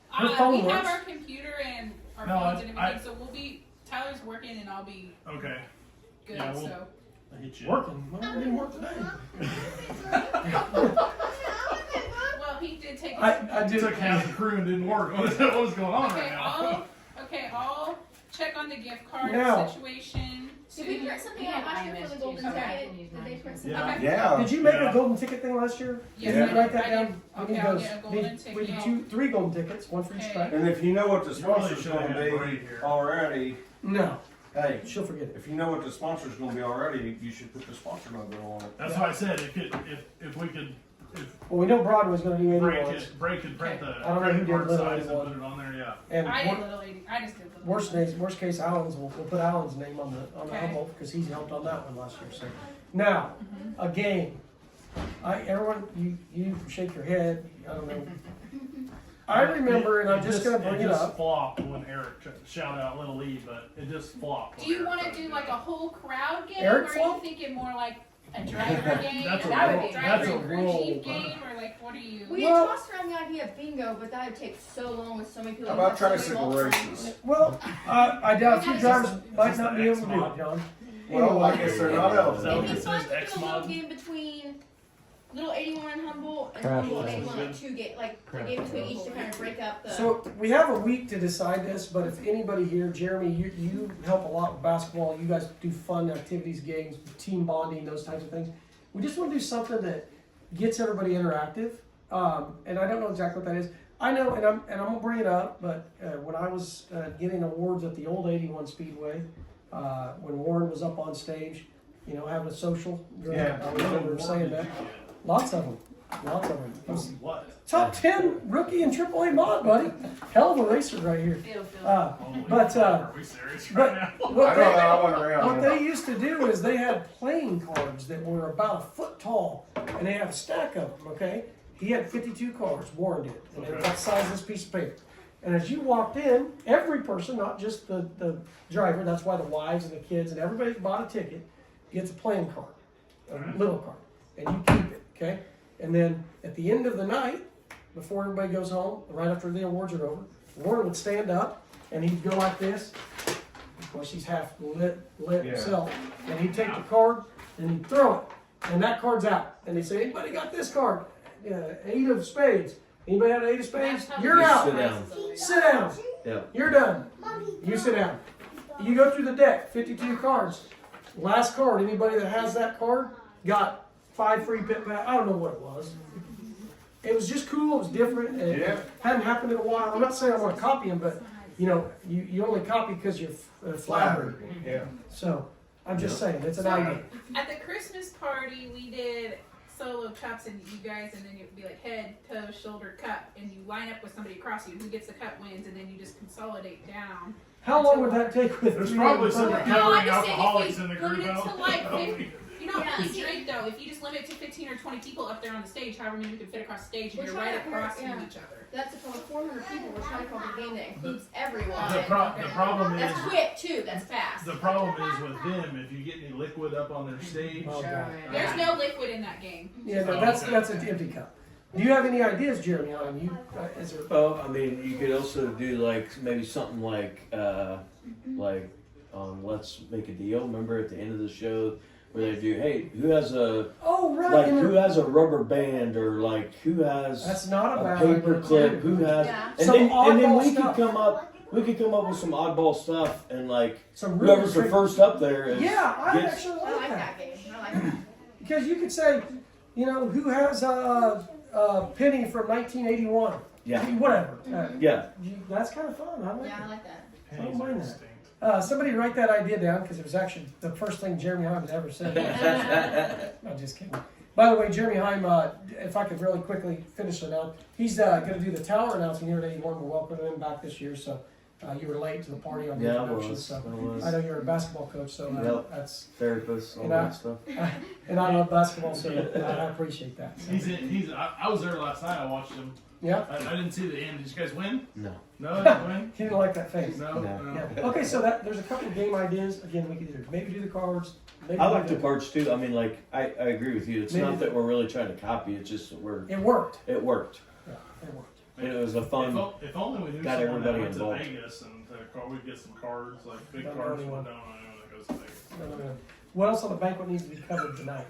Her phone we have works. our computer and our No, phones and I- everything, so we'll be, Tyler's working and I'll be Okay. good, Yeah, we'll- so. I hit you. Working. Well, I didn't work today. Well, he did take. I You did. took half the crew and didn't work. What was going on right Okay, now? I'll check on the gift card Now. situation Did we print something out last year for the golden ticket? Did they print something? Yeah. Yeah. Did you make Yeah. a golden ticket thing last year? Yes, Did you I write did. that down? We Okay, need I'll those. get a golden We ticket. need 3 golden tickets, one for each Okay. track. And if you know what the You really sponsor's should gonna have be Brady here. already, No, hey, she'll forget it. if you know what the sponsor's gonna be already, you should put the sponsor logo on it. That's why I said if we could, Well, we know Broadway's gonna do Bray 81s. could print the I don't know who credit did card Little size and 81. put it on there, yeah. And I did little lady. I just did little. worst case, Alan's, we'll put Alan's name on the Okay. Humboldt because he's helped on that one last year. So now, a game. Everyone, you shake your head. I don't know. I remember, and I'm just gonna bring it just up. flopped when Eric shout out Little Lee, but it just flopped. Do you want to do like a whole crowd game, Eric or are Flop? you thinking more like a driver game, That's a that would roll- be that's driver a crew roll, chief but- game, or like what are you? We Well- had tossed around the idea of bingo, but that would take so long with so many people. How about and so many tricycle multiple- races? Well, I doubt a few We drivers had might not be able to do it, John. Well, I guess they're not Is that eligible. what It'd it be fun says, to X do a little mod? game between Little 81 and Humboldt and Crash Humboldt Test. 81, like 2 game, like a game between each to kind of break up the. So we have a week to decide this, but if anybody here, Jeremy, you help a lot with basketball. You guys do fun activities, games, team bonding, those types of things. We just want to do something that gets everybody interactive. And I don't know exactly what that is. I know, and I'm gonna bring it up, but when I was getting awards at the old 81 Speedway, when Warren was up on stage, you know, having a social, Yeah. I remember saying that. Lots of them. It was What? top 10 rookie in AAA mod, buddy. Hell of a racer right here. Phil. Holy But, crap, are we serious but- right now? I don't know, I went What around. they used to do is they had playing cards that were about a foot tall, and they had a stack of them, okay? He had 52 cards, Warren did, and they were about the size of this piece of paper. And as you walked in, every person, not just the driver, that's why the wives and the kids and everybody that bought a ticket gets a playing card, a little card, and you keep it, okay? And then at the end of the night, before everybody goes home, right after the awards are over, Warren would stand up and he'd go like this. Of course, he's half lit Yeah. himself. And he'd take the card and he'd throw it. And that card's out. And they'd say, anybody got this card? 8 of spades. Anybody have an 8 of spades? You're You out. sit down. Sit down. Yeah. You're done. You sit down. You go through the deck, 52 cards. Last card, anybody that has that card got 5 free pit pass. I don't know what it was. It was just cool. It was different. It Yeah. hadn't happened in a while. I'm not saying I want to copy him, but you know, you only copy because you're flattered. Yeah. So I'm just saying, it's an So, idea. At the Christmas party, we did solo cups, and you guys, and then it would be like head, toe, shoulder, cup, and you line up with somebody across you. Who gets the cup wins, and then you just consolidate down. How long would that take with There's three probably of some them? No, I'm recovering just saying alcoholics if we in the put group. it into though. like 50, you don't Yeah. really drink though. If you just limit it to 15 or 20 people up there on the stage, however many you can fit across the stage, and We're you're trying right to- across yeah. from each other. That's for 400 people. We're trying to come up with a game that includes everyone. The problem That's is, quick too. That's fast. the problem is with them, if you get any liquid up on their stage, Oh, God. There's no liquid in that game. Yeah, no, that's an empty cup. Do you have any ideas, Jeremy? On you? Is there? Well, I mean, you could also do like maybe something like let's make a deal. Remember at the end of the show where they do, hey, who has a Oh, right. like in who the- has a rubber band or like who has That's not a a bad paper idea. clip? Who has Yeah. and Some then oddball we stuff. could come up with some oddball stuff and like Some really whoever's the tricky- first up there is Yeah, I gets, actually I like like that. that game. I like that. Because you could say, you know, who has a penny from 1981? yeah Whatever. yeah. That's kind of fun. I like Yeah, I it. like that. I don't mind that. Instinct. Somebody write that idea down because it was actually the first thing Jeremy Heim had ever said. I'm just kidding. By the way, Jeremy Heim, if I could really quickly finish it out, he's going to do the tower announcing here at 81. We're welcoming him back this year, so you were late to the party on the Yeah, I introduction. was. So I was. I know you're a basketball coach, so Yep. that's Therapists, all And that stuff. and I love basketball, so I appreciate that. So, I was there last night. I watched him. yeah, I didn't see the end. Did you guys win? No. No, didn't win. he didn't like that face. No. No. Yeah. Okay, so there's a couple of game ideas. Again, we could either maybe do the cards. Maybe I do like the cards too. I mean, like I agree with you. It's Maybe not that we're really trying to copy. It's just that It worked. it worked. Yeah, it worked. And it was a fun. If only we knew got someone that everybody went involved. to Vegas and we'd get some cards, like big Don't know cards. anyone. But no, anyone that goes to Vegas. No. What else on the banquet needs to be covered tonight?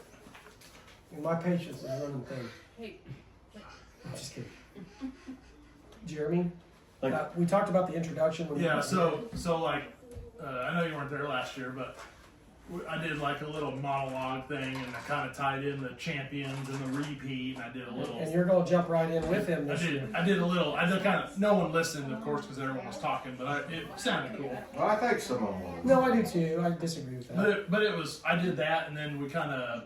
And my patience is running thin. Hey, I'm just kidding. Jeremy, Like- we talked about the introduction. Yeah, so like, I know you weren't there last year, but I did like a little monologue thing, and I kind of tied in the champions and the repeat, and I did a little. And you're gonna jump right in with him this year. I did a little. I did kind of. No one listened, of course, because everyone was talking, but it sounded cool. Well, I think some of them will. No, I do too. I disagree with that. But it was. I did that, and then we kind of.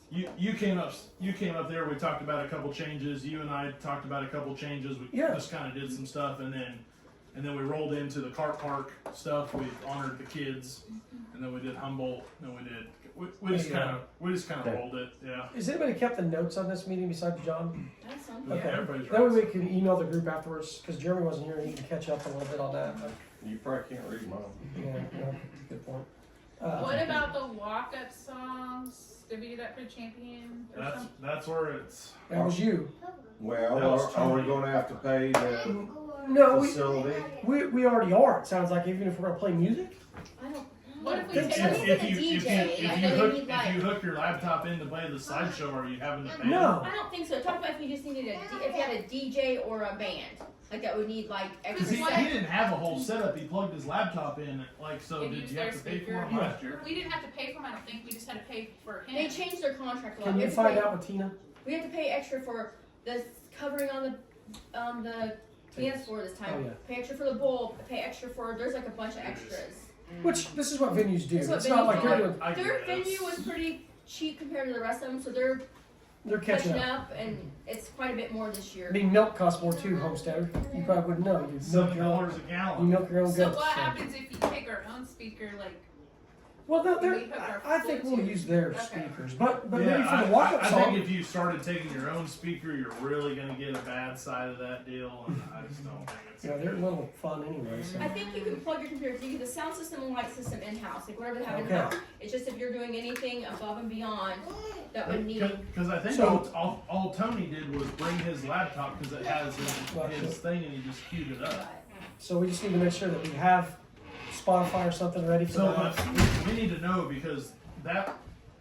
You came up there. We talked about a couple changes. You and I talked about a couple changes. We just kind of did some stuff, and then we rolled into the kart park stuff. We honored the kids, and then we did Humboldt. And then we just kind of rolled it. Yeah. Has anybody kept the notes on this meeting besides John? That's some. Yeah, Okay. everybody's That way right. we can email the group afterwards, because Jeremy wasn't here and he can catch up a little bit on that. But, You probably can't read mine. yeah, good point. What about the walk-up songs? Did we do that for champion or something? That's where it's. That was you. Well, That was are we Tony. gonna have to pay the No, facility? we already are. It sounds like, even if we're gonna play music. I don't know. What if we They take- need like a DJ. I know they need like. if you hook your laptop in to play the slideshow, are you having to pay? No. I don't think so. Talk about if you just needed if you had a DJ or a band, like that would need like Because extra. he didn't have a whole setup. He plugged his laptop in. Like, so And did use you have their to pay for speaker. him last year? We didn't have to pay for them, I don't think. We just had to pay for him. They changed their contract a lot. Can We you had to find pay- out with Tina? We had to pay extra for the covering on the dance floor this time. Oh, yeah. Pay extra for the bowl. Pay extra for. There's like a bunch of extras. Which, this is what venues do. That's what It's not venues like do. you're doing, I Their guess. venue was pretty cheap compared to the rest of them, so they're they're catching catching up. up, and it's quite a bit more this I year. mean, milk costs more too, homesteader. You probably wouldn't know. You milk your own, $7 a you gallon. milk your own So goats. what so. happens if you take our own speaker, like, Well, We hook our I think we'll Bluetooth. use their Okay. speakers, but Yeah, maybe for the walk-up I song. think if you started taking your own speaker, you're really gonna get a bad side of that deal, and I just don't think it's. Yeah, they're a little fun anyway. So. I think you can plug your computer. You get the sound system and light system in house, like whatever they have in Okay. house. It's just if you're doing anything above and beyond that would need. Because I think So- all Tony did was bring his laptop because it has Right. his thing, and he just queued it up. So we just need to make sure that we have Spotify or something ready for So that. but we need to know because that.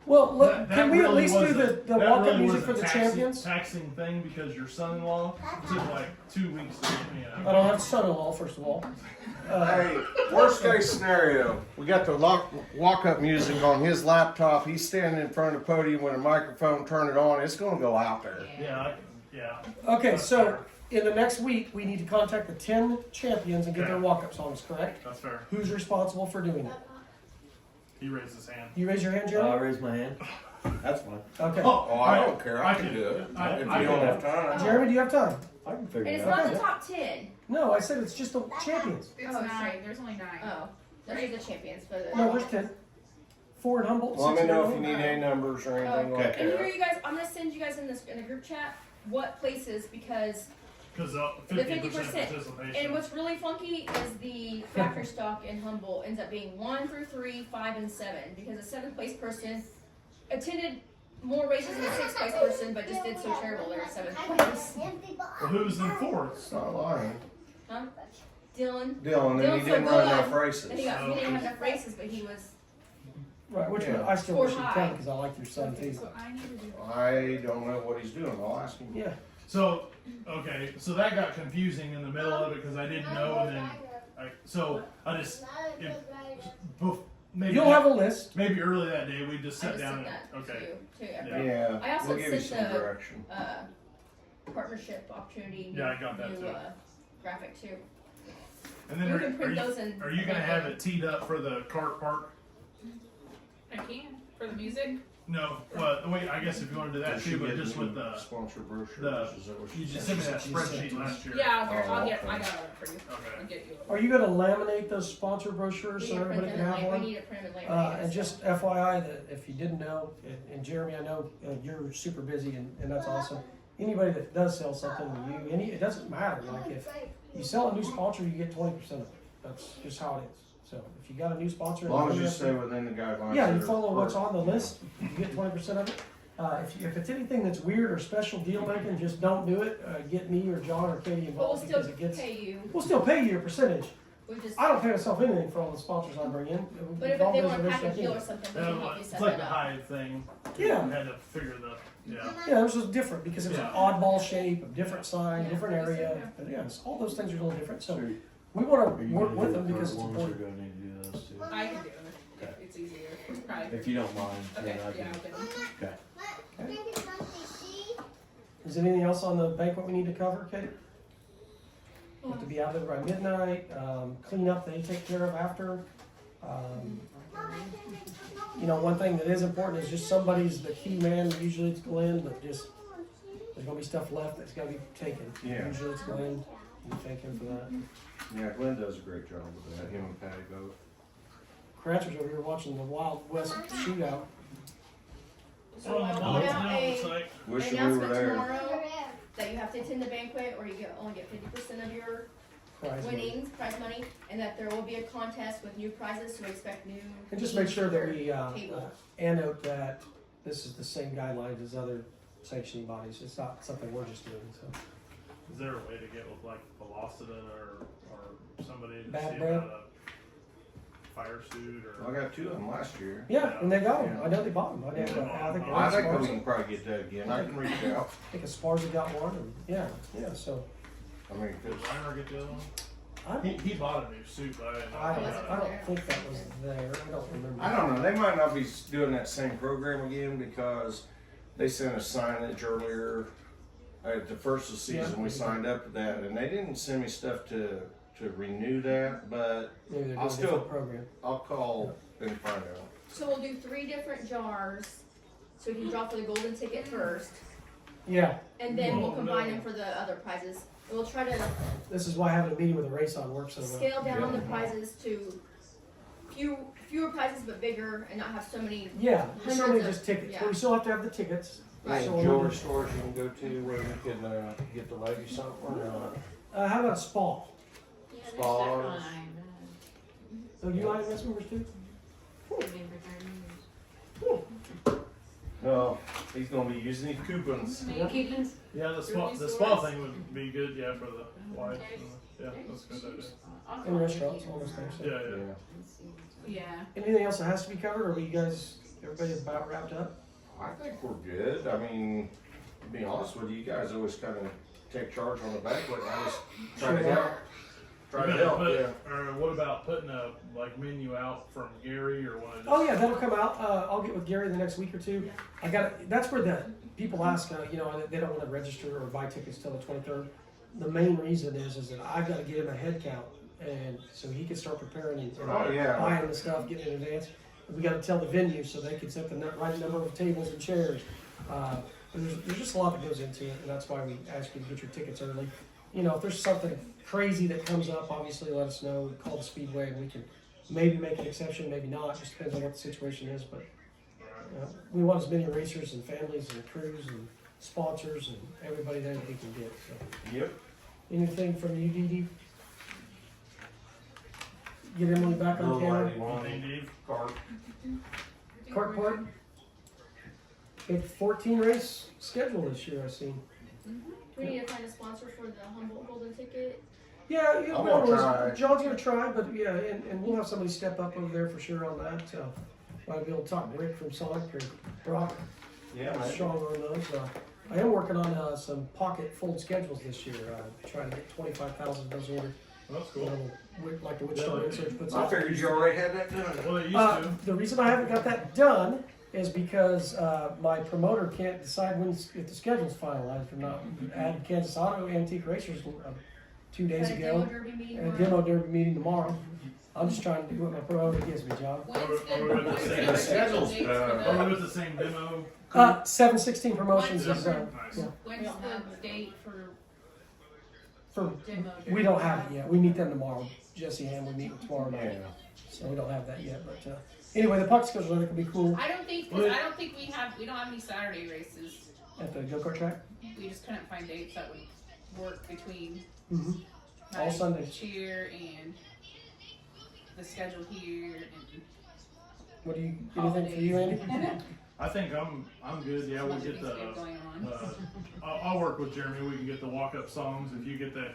Well, look, that can we at really least do was the that walk-up really music was for a the taxing- champions? Taxing thing because your son-in-law took like 2 weeks to get me I don't have a son-in-law, first of all. Hey, worst case scenario, we got the walk-up music on his laptop. He's standing in front of the podium with a microphone, turn it on. It's gonna go out there. Yeah. Okay, That's so fair. in the next week, we need to contact the 10 champions and get their Okay. walk-up songs, correct? That's fair. Who's responsible for doing it? He raised his hand. You raise your hand, I'll Jeremy? raise my hand. That's fine. Okay. Oh, I don't care. I I can can- do it. I- If I you don't can- have time. Jeremy, do you have time? I can figure And it it's out. not the top 10. No, I said it's just the champions. it's Oh, 9. sorry. There's only 9. Oh, those are the champions for the. No, there's 10. 4 in Humboldt, Let 6 me in know if you Humboldt. need any numbers or anything like And here that. you guys, I'm gonna send you guys in the group chat what places because Because The 50% 50%. participation. and what's really funky is the factory stock in Humboldt ends up being 1 through 3, 5, and 7 because the 7th place person attended more races than the 6th place person but just did so terrible they're in 7th place. Well, who's in fourth? It's not lying. Huh? Dylan. Dylan, and Dylan's he didn't so run good. enough And races. he didn't have enough races, but he was. Right, which Yeah. I still Score wish he'd high. come because I like your son Okay, too. so I need to do I don't know what he's doing. I'll ask him. Yeah. So, okay, so that got confusing in the middle of it because I didn't know, and then, I just, maybe, You'll have a list. maybe early that day, we just I sat just down sent and, that okay. to Yeah. everyone. Yeah, I also we'll give you sent some the- direction. Partnership opportunity. Yeah, I got that new, too. Graphic too. And then We are, can print are, those and. you gonna have it teed up for the cart park? I can. For the music? No, well, wait, I guess if you wanna do that Does too, she but get just new with the, sponsor brochures. the- Is that what you she just said? sent me that She sent spreadsheet it. last year. Yeah, Oh, I'll get okay. I got it for you. Okay. I'll get you. Are you going to laminate those sponsor brochures We so need to print everybody them can and have we one? need to print them and laminate And it, just so. FYI, that if you didn't know, and Jeremy, I know you're super busy and that's awesome. Anybody that does sell something to you, it doesn't matter. Like if you sell a new sponsor, you get 20% of it. That's just how it is. So if you got a new sponsor, As long as and you have- stay within the guidelines. yeah, that you are follow what's per- on the list, you get 20% of it. If it's anything that's weird or special deal making, just don't do it. Get me or John or Katie But we'll involved still because it gets. pay you. We'll still pay you your percentage. We just. I don't pay myself anything for all the sponsors I bring in. But if All they those want are a package restricted. deal or something, we Yeah, can help well, you it's set like that the up. Hive thing. Yeah. We had to figure the, yeah. Yeah, this was different because it was an Yeah. oddball shape, a different sign, Yeah. different area. Yeah. But yeah, all those things are a little different. So So we want are to you work gonna with do them the because cart it's ones or important. do I need to do those too? I I can do it if it's easier. It's probably. If you don't mind, Okay, then I yeah, can. I'll do it. Is there anything else on the banquet we need to cover, Kate? We have to be out there by midnight, clean up they take care of after. You know, one thing that is important is just somebody's the key man, usually it's Glenn, but just, there's gonna be stuff left that's gotta be taken. Yeah. Usually it's Glenn, we thank him for that. Yeah, Glenn does a great job with that, him and Patty both. Cratcher's over here watching the Wild West shootout. So Oh, I'll no, put it's out not, it's a like, Wishing we were announcement there. tomorrow that you have to attend the banquet or you only get 50% of your Prize money. winnings, prize money, and that there will be a contest with new prizes, so expect new. And just make sure that we, Table. annote that this is the same guidelines as other sanctioning bodies. It's not something we're just doing, so. is there a way to get with like Velocita or somebody to Bad see bread? about a fire suit I or? got two of them last year. Yeah, and they got them. Yeah. I know they bought them. I think, I think we Sparza, can probably get that again, I can reach out. I think Sparza got one, and yeah, so. I mean, Did 'cause Reimer get the other one? I He bought a new suit, but I didn't know. I if he don't, had I it. don't think that was there. I don't remember. I don't know, they might not be doing that same program again because they sent us signage earlier. At the first of the season, Yeah. we signed up for that and they didn't send me stuff to renew that, but Maybe they're doing I'll a still- different program. I'll call and find out. So we'll do 3 different jars, so we can draw for the golden ticket first, Yeah, and then we'll Oh, combine no. them for the other prizes. And we'll try to this is why having a meeting with a race on works so well. scale down Yeah. the prizes to fewer prizes but bigger, and not have so many. Yeah, Hundreds so many of- just tickets, yeah. but we still have to have the tickets. Right. So Jewelry stores you can go to where you can get the lady something or not. how about spa? Yeah, there's Spas. that line. So you like this members too? I've been for 30 years. No, he's gonna be using these coupons. Coupons? Yeah, the Grocery spa stores? thing would be good, yeah, for the wife. Yeah, that's a good idea. In restaurants, all those things. Yeah, Yeah. yeah. Yeah. Anything else that has to be covered, or are you guys, everybody about wrapped up? I think we're good. I mean, to be honest with you, you guys always kind of take charge on the banquet. I just try to Sure. help. Try to You gotta help, put- yeah. Or what about putting a like menu out from Gary or one of Oh yeah, that'll come out. I'll get with Gary the next week or two. Yeah. I got. That's where the people ask. You know, they don't want to register or buy tickets till the 23rd. The main reason is that I've got to get him a head count, and so he can start preparing and Oh, yeah. buying the stuff, getting in advance. We got to tell the venue so they can set the right number of tables and chairs. But there's just a lot that goes into it, and that's why we ask you to get your tickets early. You know, if there's something crazy that comes up, obviously let us know. Call the Speedway, and we can maybe make an exception, maybe not. Just depends on what the situation is. But we want as many racers and families and crews and sponsors and everybody there that we can get. So, Yep. anything from you, Dee Dee? Get Emily back on Little camera. lady one Anything, Dave? cart. Cart part. Big 14 race schedule this year, I see. We need to find a sponsor for the Humboldt Golden Ticket. Yeah, I'm we gonna always- try. John's gonna try, but yeah, and we'll have somebody step up over there for sure on that. Might be able to talk Rick from Sonic or Brock, Yeah, man. strong on those. I am working on some pocket fold schedules this year, trying to get 25,000 of those ordered. That's cool. Like the Wichita Research puts I out. figured you already had that done. Well, they used to. The reason I haven't got that done is because my promoter can't decide if the schedule's finalized or not. We added Kansas Auto Antique Racers 2 days Got a demo ago, derby meeting and a tomorrow. demo derby meeting tomorrow. I'm just trying to do what my promoter gives me, John. When's Or we with the same- The schedule's dates for done. the- Or with the same demo. 716 Promotions Yep. is Nice. yeah. When's the date for For demo? we don't have it yet. We meet them tomorrow. Jesse Ham, we meet tomorrow night, Yeah. so we don't have that yet. But anyway, the puck schedule I think will be cool I don't think we don't have any Saturday races. at the go kart track. We just couldn't find dates that would work between Mm-hmm. All my Sundays. cheer and the schedule here and What do you anything for you, Andy? I think I'm good. Yeah, we'll get the. going on. I'll work with Jeremy. We can get the walk-up songs. If you get the,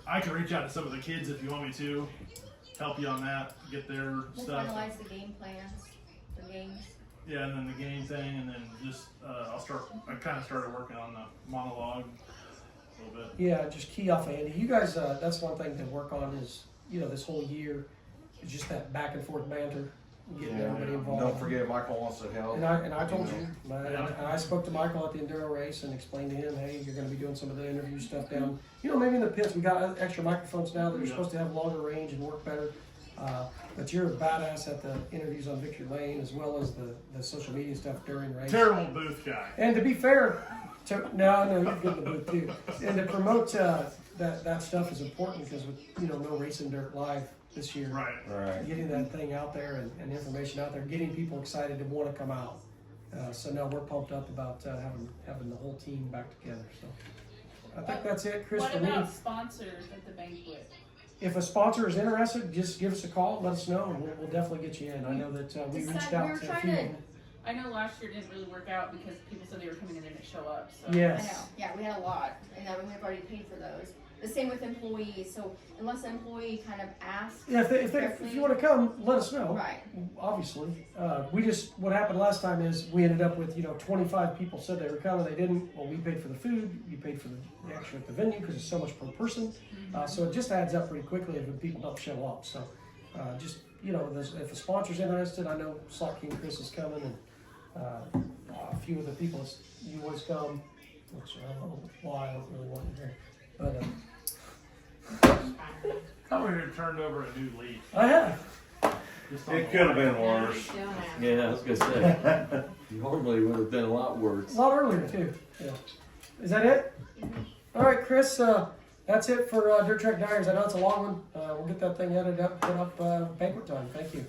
I can reach out to some of the kids if you want me to. Help you on that. Get their We'll stuff. finalize the game plans for games. Yeah, and then the game thing, and then just I kind of started working on the monologue a little bit. Yeah, just key off of Andy. You guys, that's one thing to work on is, this whole year, it's just that back and forth banter, getting Yeah. everybody involved. Don't forget, Michael wants to help. And I told you, and I spoke to Michael at the enduro race and explained to him, hey, you're gonna be doing some of the interview stuff down, maybe in the pits, we got extra microphones now that are supposed to have longer range and work better. But you're a badass at the interviews on Victory Lane as well as the social media stuff during race. Terrible booth guy. And to be fair, no, you're good in the booth too. And to promote that stuff is important because with no Racing Dirt Live this year, Right. Right. getting that thing out there and information out there, getting people excited to want to come out. So now we're pumped up about having the whole team back together. So I think that's it, Chris. What For me, about sponsors at the banquet? if a sponsor is interested, just give us a call, let us know, and we'll definitely get you in. I know that we reached out to a few. I know last year didn't really work out because people said they were coming and they didn't show up. So. I know, Yes. yeah, we had a lot, and we've already paid for those. The same with employees, so unless an employee kind of asks. Yeah, if you want to come, let us know. Right. Obviously, what happened last time is we ended up with 25 people said they were coming, they didn't. Well, we paid for the food, you paid for the extra at the venue because it's so much per person. So it just adds up pretty quickly if people don't show up. So if a sponsor's interested, I know Slot King Chris is coming, and a few of the people you always come, which I don't know why I don't really want you here, but. Thought we had turned over a new leaf. I have. Just on It the could have line. been worse. Still have. Yeah, I was gonna say. Normally would have been a lot worse. A lot earlier too. Yeah. Is that it? All right, Chris. That's it for Dirt Track Diaries. I know it's a long one. We'll get that thing edited up, put up banquet time. Thank you.